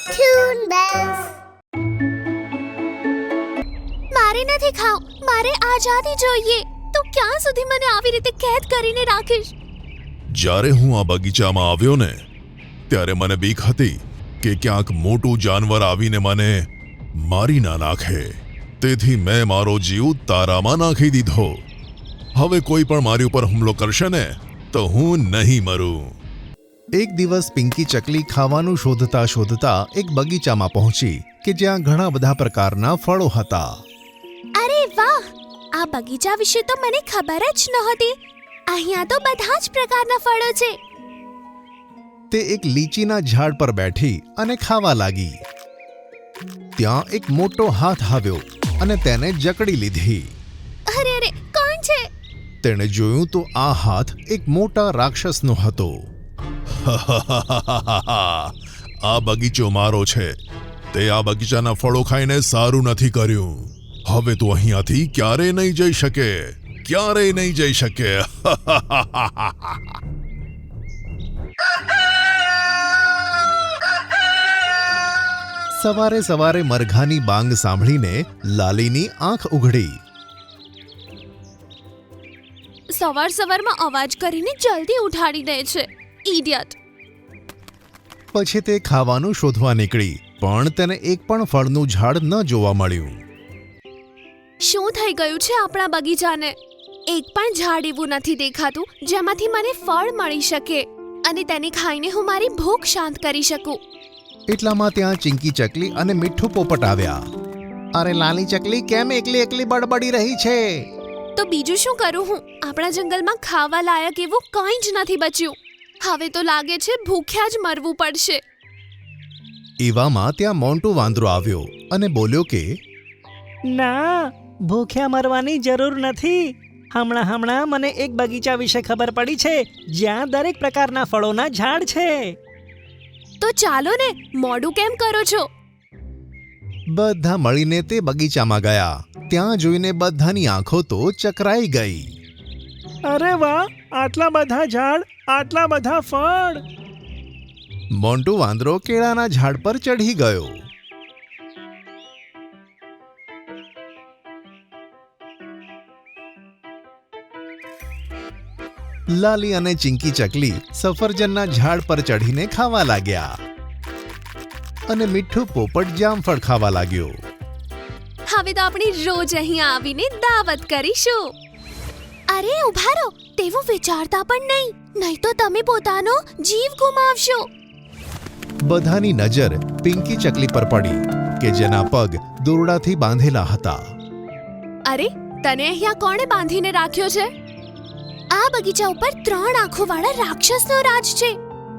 Toon Bells. મારે નથી ખાવ, મારે આઝાદી જોઈએ. તો ક્યાં સુધી મને આવી રીતે કેદ કરીને રાખીશ? જ્યારે હું આ બગીચામાં આવ્યો ને ત્યારે મને બીક હતી કે ક્યાંક મોટું જાનવર આવીને મને મારી ના નાખે. તેથી મેં મારો જીવ તારામાં નાખી દીધો. હવે કોઈ પણ મારી ઉપર હુમલો કરશે ને તો હું નહીં મરું. એક દિવસ પિંકી ચકલી ખાવાનું શોધતા શોધતા એક બગીચામાં પહોંચી કે જ્યાં ઘણા બધા પ્રકારના ફળો હતા. અરે વાહ, આ બગીચા વિશે તો મને ખબર જ નહોતી. અહીંયા તો બધા જ પ્રકારના ફળો છે. તે એક લીચીના ઝાડ પર બેઠી અને ખાવા લાગી. ત્યાં એક મોટો હાથ આવ્યો અને તેને જકડી લીધી. અરે અરે, કોણ છે? તેણે જોયું તો આ હાથ એક મોટા રાક્ષસનો હતો. આ બગીચો મારો છે. તે આ બગીચાના ફળો ખાઈને સારું નથી કર્યું. હવે તું અહીંયાથી ક્યારેય નહીં જઈ શકે, ક્યારેય નહીં જઈ શકે. સવારે સવારે મરઘાની બાંગ સાંભળીને લાલીની આંખ ઉઘડી. સવાર સવારમાં અવાજ કરીને જલ્દી ઉઠાડી દે છે, ઇડિયટ. પછી તે ખાવાનું શોધવા નીકળી, પણ તેને એક પણ ફળનું ઝાડ ન જોવા મળ્યું. શું થઈ ગયું છે આપણા બગીચાને? એક પણ ઝાડ એવું નથી દેખાતું જેમાંથી મને ફળ મળી શકે અને તેને ખાઈને હું મારી ભૂખ શાંત કરી શકું. એટલામાં ત્યાં ચિંકી ચકલી અને મીઠું પોપટ આવ્યા. અરે લાલી ચકલી, કેમ એકલી એકલી બડબડી રહી છે? તો બીજું શું કરું હું? આપણા જંગલમાં ખાવા લાયક એવું કંઈ જ નથી બચ્યું. હવે તો લાગે છે ભૂખ્યા જ મરવું પડશે. એવામાં ત્યાં મોન્ટુ વાંદરો આવ્યો અને બોલ્યો કે ના, ભૂખ્યા મરવાની જરૂર નથી. હમણાં મને એક બગીચા વિશે ખબર પડી છે જ્યાં દરેક પ્રકારના ફળોના ઝાડ છે. તો ચાલો ને, મોડું કેમ કરો છો? બધા મળીને તે બગીચામાં ગયા. ત્યાં જોઈને બધાની આંખો તો ચકરાઈ ગઈ. અરે વાહ, આટલા બધા ઝાડ, આટલા બધા ફળ. મોન્ટુ વાંદરો કેળાના ઝાડ પર ચઢી ગયો. લાલી અને ચિંકી ચકલી સફરજનના ઝાડ પર ચઢીને ખાવા લાગ્યા અને મીઠું પોપટ જામફળ ખાવા લાગ્યો. હવે તો આપણે રોજ અહીં આવીને દાવત કરીશું. અરે ઉભા રહો, તેવું વિચારતા પણ નહીં તો તમે પોતાનો જીવ ગુમાવશો. બધાની નજર પિંકી ચકલી પર પડી કે જેના પગ દોરડાથી બાંધેલા હતા. અરે, તને અહીંયા કોણે બાંધીને રાખ્યો છે? આ બગીચા ઉપર 3 આંખોવાળા રાક્ષસનો રાજ છે.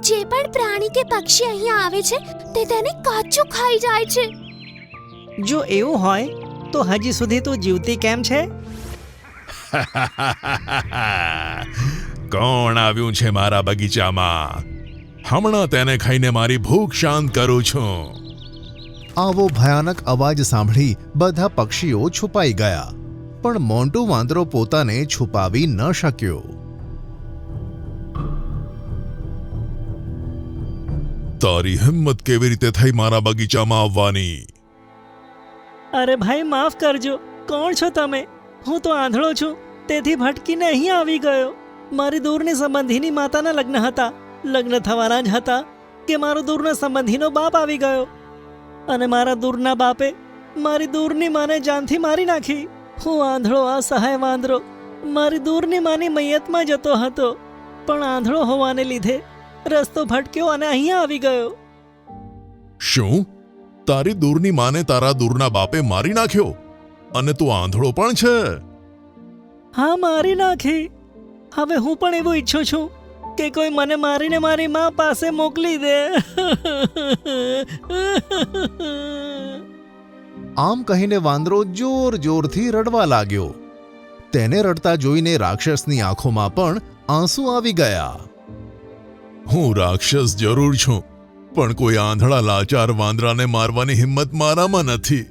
જે પણ પ્રાણી કે પક્ષી અહીંયા આવે છે તે તેને કાચું ખાઈ જાય છે. જો એવું હોય તો હજી સુધી તું જીવતી કેમ છે? કોણ આવ્યું છે મારા બગીચામાં? હમણાં તેને ખાઈને મારી ભૂખ શાંત કરું છું. આવો ભયાનક અવાજ સાંભળી બધા પક્ષીઓ છુપાઈ ગયા, પણ મોન્ટુ વાંદરો પોતાને છુપાવી ન શક્યો. તારી હિંમત કેવી રીતે થઈ મારા બગીચામાં આવવાની? અરે ભાઈ, માફ કરજો. કોણ છો તમે? હું તો આંધળો છું, તેથી ભટકીને અહીં આવી ગયો. મારી દૂરની સંબંધીની માતાના લગ્ન હતા. લગ્ન થવાના જ હતા કે મારો દૂરના સંબંધીનો બાપ આવી ગયો અને મારા દૂરના બાપે મારી દૂરની માને જાનથી મારી નાખી. હું આંધળો અસહાય વાંદરો મારી દૂરની માની મૈયતમાં જતો હતો, પણ આંધળો હોવાને લીધે રસ્તો ભટક્યો અને અહીંયા આવી ગયો. શું? તારી દૂરની માને તારા દૂરના બાપે મારી નાખ્યો અને તું આંધળો પણ છે? હા, મારી નાખી. હવે હું પણ એવું ઈચ્છું છું કે કોઈ મને મારીને મારી માં પાસે મોકલી દે. આમ કહીને વાંદરો જોર જોરથી રડવા લાગ્યો. તેને રડતા જોઈને રાક્ષસની આંખોમાં પણ આંસુ આવી ગયા. હું રાક્ષસ જરૂર છું, પણ કોઈ આંધળા લાચાર વાંદરાને મારવાની હિંમત મારામાં નથી.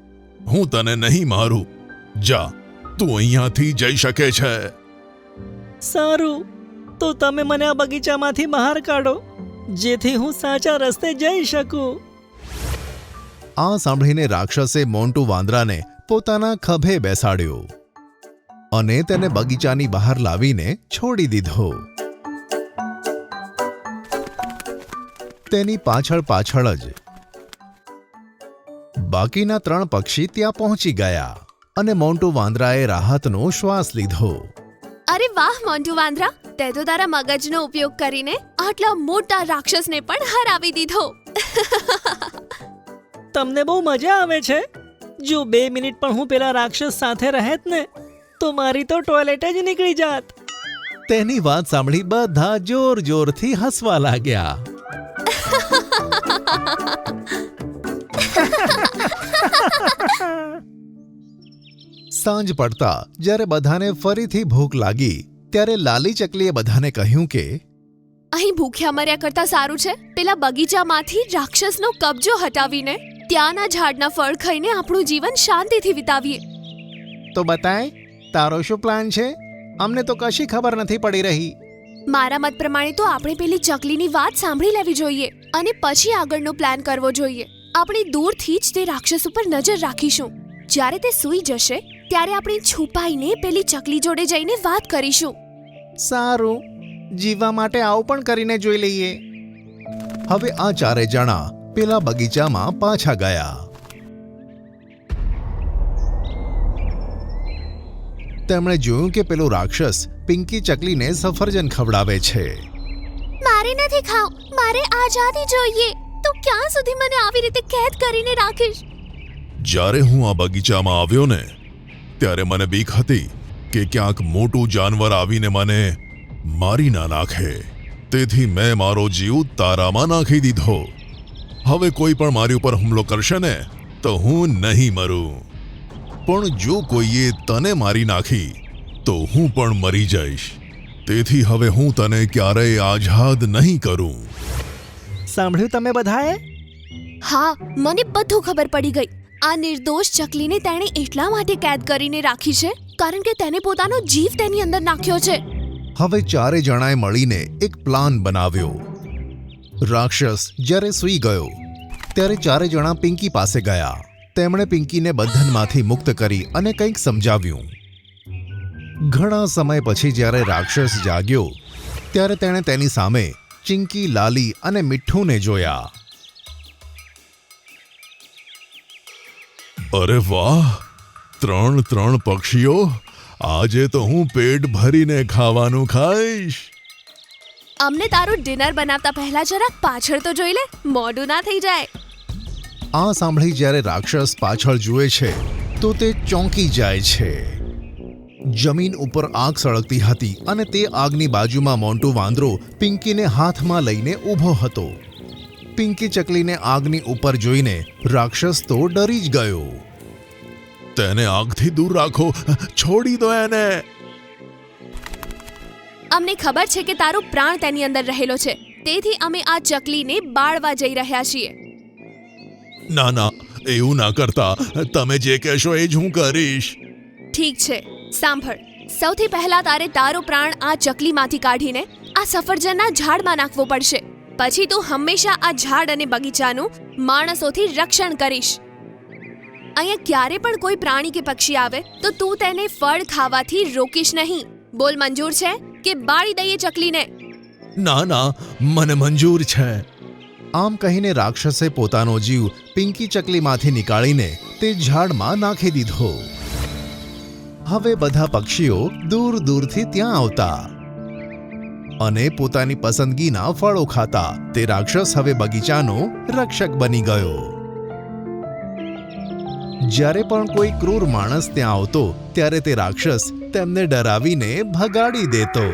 હું તને નહીં મારું. જા, તું અહીંયાથી જઈ શકે છે. સારું, તો તમે મને આ બગીચામાંથી બહાર કાઢો જેથી હું સાચા રસ્તે જઈ શકું. આ સાંભળીને રાક્ષસે મોન્ટુ વાંદરાને પોતાના ખભે બેસાડ્યો અને તેને બગીચાની બહાર લાવીને છોડી દીધો. તેની પાછળ જ બાકીના 3 પક્ષી ત્યાં પહોંચી ગયા અને મોન્ટુ વાંદરાએ રાહતનો શ્વાસ લીધો. અરે વાહ મોન્ટુ વાંદરા, તે તો તારા મગજનો ઉપયોગ કરીને આટલા મોટા રાક્ષસને પણ હરાવી દીધો. તમને બહુ મજા આવે છે. જો 2 મિનિટ પણ હું પેલા રાક્ષસ સાથે રહેત ને તો મારી તો ટોયલેટ જ નીકળી જાત. તેની વાત સાંભળી બધા જોરથી હસવા લાગ્યા. સાંજ પડતા જ્યારે બધાને ફરીથી ભૂખ લાગી ત્યારે લાલી ચકલીએ બધાને કહ્યું કે અહીં ભૂખ્યા મર્યા કરતા સારું છે પેલા બગીચામાંથી રાક્ષસનો કબજો હટાવીને ત્યાંના ઝાડના ફળ ખાઈને આપણું જીવન શાંતિથી વિતાવીએ. તો બતાય, તારો શું પ્લાન છે? અમને તો કશી ખબર નથી પડી રહી. મારા મત પ્રમાણે તો આપણે પેલી ચકલીની વાત સાંભળી લેવી જોઈએ અને પછી આગળનો પ્લાન કરવો જોઈએ. આપણે દૂરથી જ તે રાક્ષસ ઉપર નજર રાખીશું. જ્યારે તે સૂઈ જશે ત્યારે આપણે છુપાઈને પેલી ચકલી જોડે જઈને વાત કરીશું. સારું, જીવવા માટે આવું પણ કરીને જોઈ લઈએ. હવે આ 4 જણા પેલા બગીચામાં પાછા ગયા. તેમણે જોયું કે પેલો રાક્ષસ પિંકી ચકલીને સફરજન ખવડાવે છે. મારે નથી ખાવ, મારે આઝાદી જોઈએ. તો ક્યાં સુધી મને આવી રીતે કેદ કરીને રાખીશ? જ્યારે હું આ બગીચામાં આવ્યો ને ત્યારે મને બીક હતી કે ક્યાંક મોટું જાનવર આવીને મને મારી ના નાખે. તેથી મેં મારો જીવ તારામાં નાખી દીધો. હવે કોઈ પણ મારી ઉપર હુમલો કરશે ને તો હું નહીં મરું, પણ જો કોઈએ તને મારી નાખી તો હું પણ મરી જઈશ. તેથી હવે હું તને ક્યારેય આઝાદ નહીં કરું. સાંભળ્યું તમે બધાએ? હા, મને બધું ખબર પડી ગઈ. આ નિર્દોષ ચકલીને તેણે એટલા માટે કેદ કરીને રાખી છે કારણ કે તેને પોતાનો જીવ તેની અંદર નાખ્યો છે. હવે 4 જણાએ મળીને એક પ્લાન બનાવ્યો. રાક્ષસ જ્યારે સૂઈ ગયો ત્યારે 4 જણા પિંકી પાસે ગયા. તેમણે પિંકીને બંધનમાંથી મુક્ત કરી અને કંઈક સમજાવ્યું. ઘણા સમય પછી જ્યારે રાક્ષસ જાગ્યો ત્યારે તેણે તેની સામે ચિંકી, લાલી અને મીઠુંને જોયા. અરે વાહ, 3 પક્ષીઓ! આજે તો હું પેટ ભરીને ખાવાનું ખાઈશ. અમને તારું ડિનર બનાવતા પહેલા જરાક પાછળ તો જોઈ લે, મોઢું ના થઈ જાય. આ સાંભળી જ્યારે રાક્ષસ પાછળ જુએ છે તો તે ચોંકી જાય છે. જમીન ઉપર આગ સળગતી હતી અને તે આગની બાજુમાં મોન્ટુ વાંદરો પિંકીને હાથમાં લઈને ઊભો હતો. પિંકી ચકલીને આગની ઉપર જોઈને રાક્ષસ તો ડરી જ ગયો. તેને આગથી દૂર રાખો, છોડી દો એને. અમને ખબર છે કે તારો પ્રાણ તેની અંદર રહેલો છે, તેથી અમે આ ચકલીને બાળવા જઈ રહ્યા છીએ. ના, એવું ના કરતા. તમે જે કહેશો એ જ હું કરીશ. ઠીક છે, સાંભળ. સૌથી પહેલા તારે તારો પ્રાણ આ ચકલીમાંથી કાઢીને આ સફરજનના ઝાડમાં નાખવો પડશે. પછી તું હંમેશા આ ઝાડ અને બગીચાનું માણસોથી રક્ષણ કરીશ. અહીંયા ક્યારે પણ કોઈ પ્રાણી કે પક્ષી આવે તો તું તેને ફળ ખાવાથી રોકીશ નહીં. બોલ, મંજૂર છે કે બાળી દઈએ ચકલીને? ના, મને મંજૂર છે. આમ કહીને રાક્ષસે પોતાનો જીવ પિંકી ચકલીમાંથી નીકાળીને તે ઝાડમાં નાખી દીધો. હવે બધા પક્ષીઓ દૂરથી ત્યાં આવતા અને પોતાની પસંદગીના ફળો ખાતા. તે રાક્ષસ હવે બગીચાનો રક્ષક બની ગયો. જ્યારે પણ કોઈ ક્રૂર માણસ ત્યાં આવતો ત્યારે તે રાક્ષસ તેમને ડરાવીને ભગાડી દેતો.